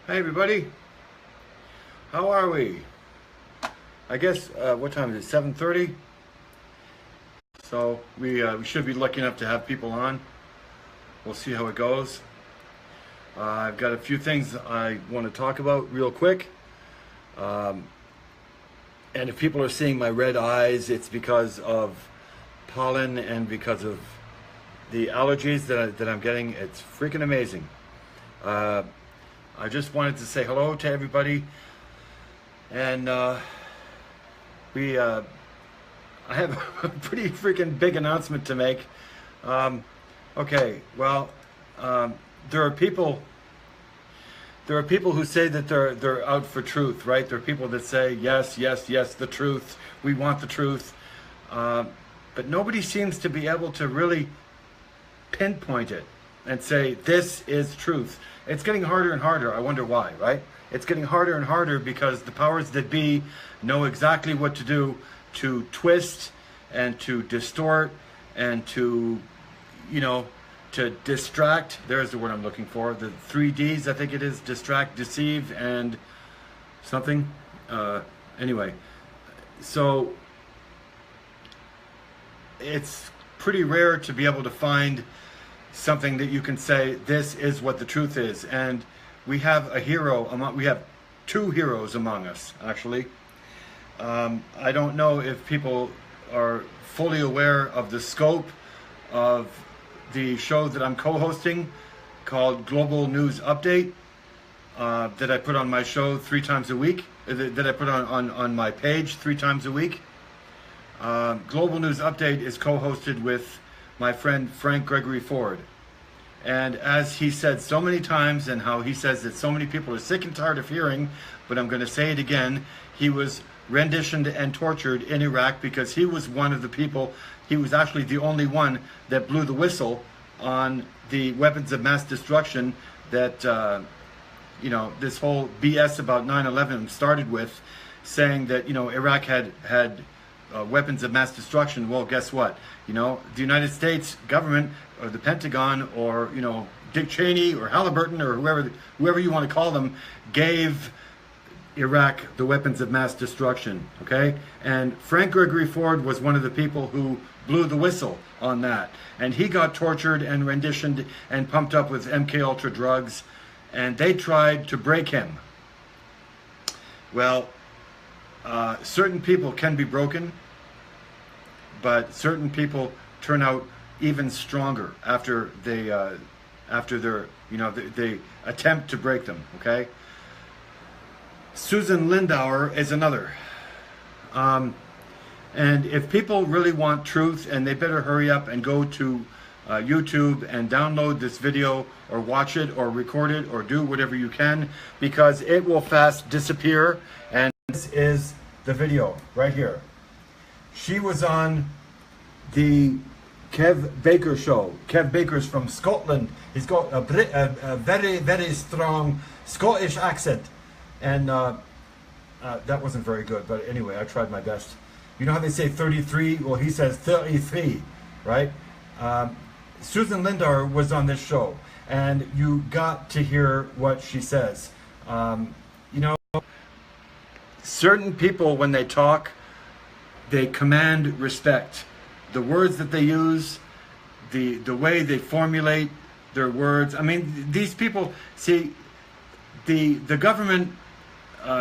Hey everybody, how are we? I guess, what time is it, 7:30? So we should be lucky enough to have people on. We'll see how it goes. I've got a few things I want to talk about real quick. Um, and if people are seeing my red eyes, it's because of pollen and because of the allergies that I'm getting. It's freaking amazing. Uh, I just wanted to say hello to everybody, and I have a pretty freaking big announcement to make. Um, okay, well, um, there are people. There are people who say that they're out for truth, right? There are people that say yes, yes, yes, the truth. We want the truth, but nobody seems to be able to really pinpoint it and say this is truth. It's getting harder and harder. I wonder why, right? It's getting harder and harder because the powers that be know exactly what to do to twist and to distort and to, to distract. There's the word I'm looking for. The 3Ds, I think it is: distract, deceive, and something. Anyway, so it's pretty rare to be able to find something that you can say this is what the truth is. And we have we have two heroes among us, actually. I don't know if people are fully aware of the scope of the show that I'm co-hosting called Global News Update, that I put on my show 3 times a week, that I put on my page 3 times a week. Global News Update is co-hosted with my friend Frank Gregory Ford. And as he said so many times, and how he says that so many people are sick and tired of hearing, but I'm going to say it again, he was renditioned and tortured in Iraq because he was one of the people, he was actually the only one that blew the whistle on the weapons of mass destruction that, this whole BS about 9/11 started with, saying that, Iraq had weapons of mass destruction. Well, guess what? The United States government, or the Pentagon, or Dick Cheney or Halliburton or whoever you want to call them, gave Iraq the weapons of mass destruction. Okay, and Frank Gregory Ford was one of the people who blew the whistle on that, and he got tortured and renditioned and pumped up with MK Ultra drugs, and they tried to break him. Well, certain people can be broken, but certain people turn out even stronger after they they attempt to break them. Okay. Susan Lindauer is another. And if people really want truth, and they better hurry up and go to YouTube and download this video, or watch it, or record it, or do whatever you can, because it will fast disappear. And this is the video right here. She was on the Kev Baker show. Kev Baker's from Scotland. He's got a very, very strong Scottish accent. And that wasn't very good, but anyway, I tried my best. You know how they say 33? Well, he says 33, right? Susan Lindauer was on this show, and you got to hear what she says. Certain people, when they talk, they command respect. The words that they use, the way they formulate their words. I mean, these people, see, the government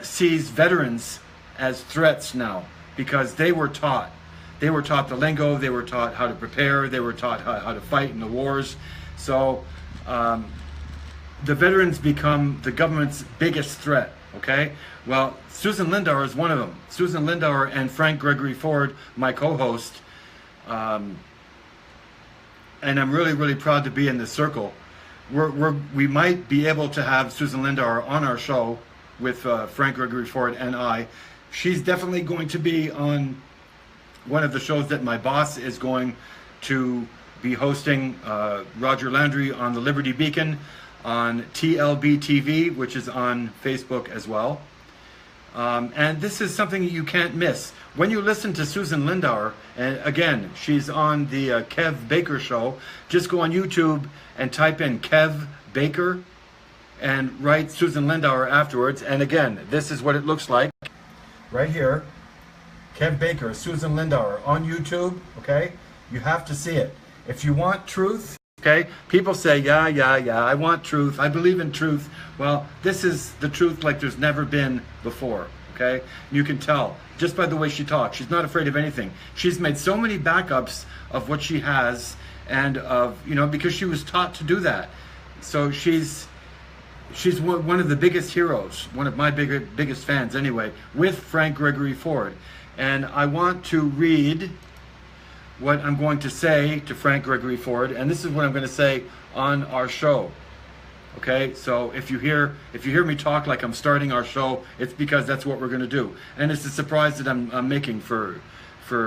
sees veterans as threats now, because they were taught. They were taught the lingo, they were taught how to prepare, they were taught how to fight in the wars. So the veterans become the government's biggest threat, okay? Well, Susan Lindauer is one of them. Susan Lindauer and Frank Gregory Ford, my co-host, and I'm really, really proud to be in this circle. We might be able to have Susan Lindauer on our show with Frank Gregory Ford and I. She's definitely going to be on one of the shows that my boss is going to be hosting, Roger Landry, on the Liberty Beacon, on TLB TV, which is on Facebook as well. And this is something you can't miss. When you listen to Susan Lindauer, and again, she's on the Kev Baker show, just go on YouTube and type in Kev Baker, and write Susan Lindauer afterwards. And again, this is what it looks like. Right here, Kev Baker, Susan Lindauer on YouTube, okay? You have to see it. If you want truth, okay? People say, yeah, I want truth. I believe in truth. Well, this is the truth like there's never been before, okay? You can tell just by the way she talks. She's not afraid of anything. She's made so many backups of what she has and of, you know, because she was taught to do that. So she's one of the biggest heroes, one of my biggest fans anyway, with Frank Gregory Ford. And I want to read what I'm going to say to Frank Gregory Ford, and this is what I'm going to say on our show. Okay, so if you hear me talk like I'm starting our show, it's because that's what we're going to do. And it's a surprise that I'm making for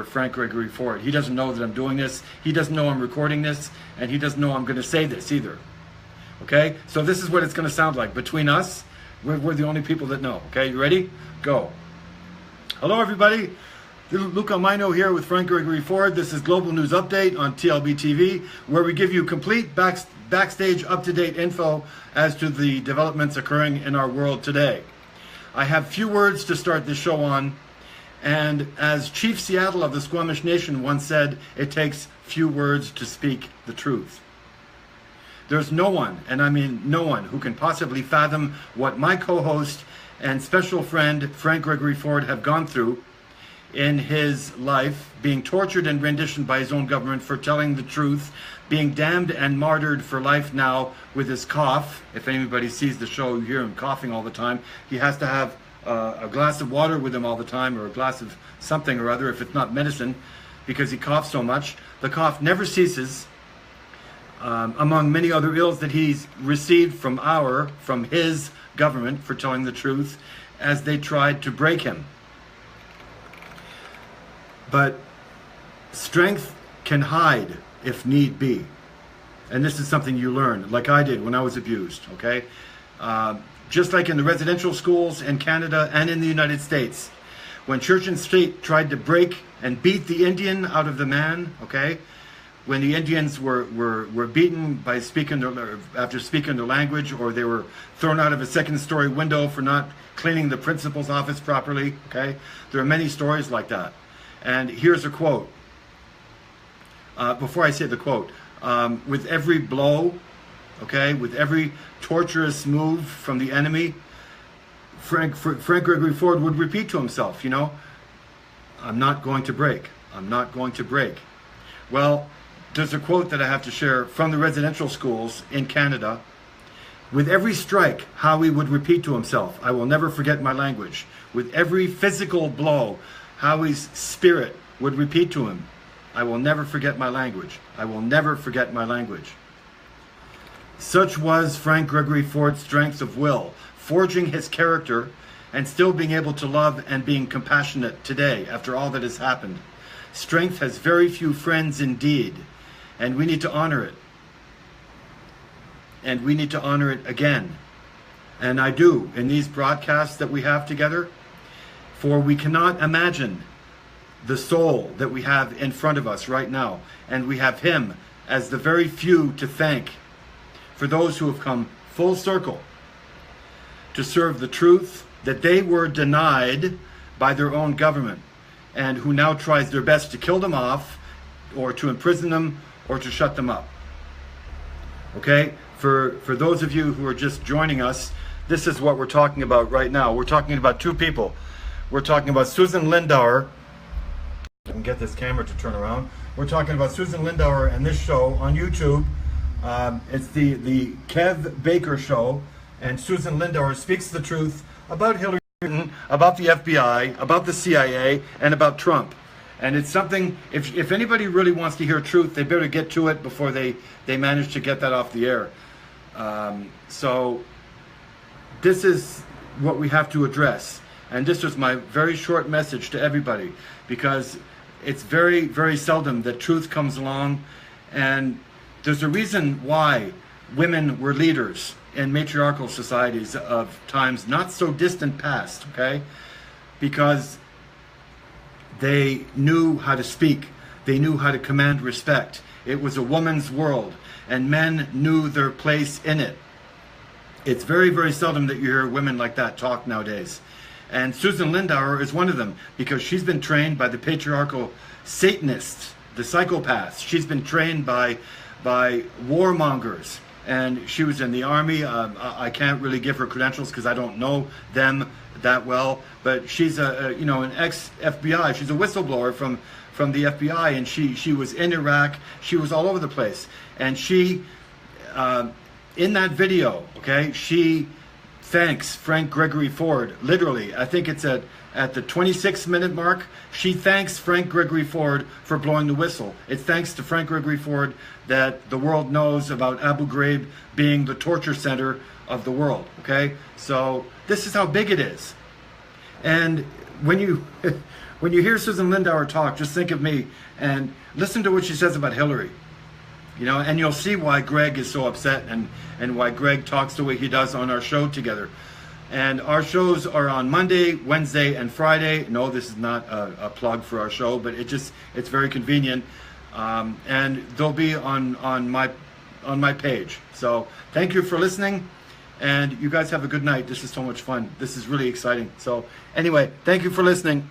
Frank Gregory Ford. He doesn't know that I'm doing this. He doesn't know I'm recording this, and he doesn't know I'm going to say this either. Okay, so this is what it's going to sound like. Between us, we're the only people that know. Okay, you ready? Go. Hello, everybody. Luca Mino here with Frank Gregory Ford. This is Global News Update on TLB TV, where we give you complete backstage up-to-date info as to the developments occurring in our world today. I have few words to start this show on, and as Chief Seattle of the Squamish Nation once said, it takes few words to speak the truth. There's no one, and I mean no one, who can possibly fathom what my co-host and special friend Frank Gregory Ford have gone through in his life, being tortured and renditioned by his own government for telling the truth, being damned and martyred for life now with his cough. If anybody sees the show, you hear him coughing all the time. He has to have a glass of water with him all the time, or a glass of something or other if it's not medicine, because he coughs so much. The cough never ceases, among many other ills that he's received from his government for telling the truth as they tried to break him. But strength can hide if need be. And this is something you learn, like I did when I was abused, okay? Just like in the residential schools in Canada and in the United States, when church and state tried to break and beat the Indian out of the man, okay? When the Indians were beaten by after speaking their language, or they were thrown out of a second-story window for not cleaning the principal's office properly, okay? There are many stories like that. And here's a quote. Before I say the quote, with every blow, okay, with every torturous move from the enemy, Frank Gregory Ford would repeat to himself, you know, I'm not going to break. I'm not going to break. Well, there's a quote that I have to share from the residential schools in Canada. With every strike, Howie would repeat to himself, I will never forget my language. With every physical blow, Howie's spirit would repeat to him, I will never forget my language. I will never forget my language. Such was Frank Gregory Ford's strength of will, forging his character and still being able to love and being compassionate today after all that has happened. Strength has very few friends indeed, and we need to honor it. And we need to honor it again. And I do in these broadcasts that we have together. For we cannot imagine the soul that we have in front of us right now. And we have him as the very few to thank for those who have come full circle to serve the truth that they were denied by their own government, and who now tries their best to kill them off, or to imprison them, or to shut them up. Okay? For those of you who are just joining us, this is what we're talking about right now. We're talking about two people. We're talking about Susan Lindauer. I can get this camera to turn around. We're talking about Susan Lindauer and this show on YouTube. It's the Kev Baker Show, and Susan Lindauer speaks the truth about Hillary Clinton, about the FBI, about the CIA, and about Trump. And it's something, if anybody really wants to hear truth, they better get to it before they manage to get that off the air. So this is what we have to address. And this was my very short message to everybody, because it's very, very seldom that truth comes along. And there's a reason why women were leaders in matriarchal societies of times not so distant past, okay? Because they knew how to speak. They knew how to command respect. It was a woman's world, and men knew their place in it. It's very, very seldom that you hear women like that talk nowadays. And Susan Lindauer is one of them, because she's been trained by the patriarchal Satanists, the psychopaths. She's been trained by warmongers, and she was in the army. I can't really give her credentials because I don't know them that well, but she's an ex-FBI. She's a whistleblower from the FBI, and she was in Iraq. She was all over the place, and she in that video, okay, she thanks Frank Gregory Ford, literally. I think it's at the 26-minute mark. She thanks Frank Gregory Ford for blowing the whistle. It's thanks to Frank Gregory Ford that the world knows about Abu Ghraib being the torture center of the world, okay? So this is how big it is. And when you when you hear Susan Lindauer talk, just think of me and listen to what she says about Hillary. You know, and you'll see why Greg is so upset and why Greg talks the way he does on our show together. And our shows are on Monday, Wednesday, and Friday. No, this is not a plug for our show, but it's very convenient. And they'll be on my page. So thank you for listening, and you guys have a good night. This is so much fun. This is really exciting. So anyway, thank you for listening.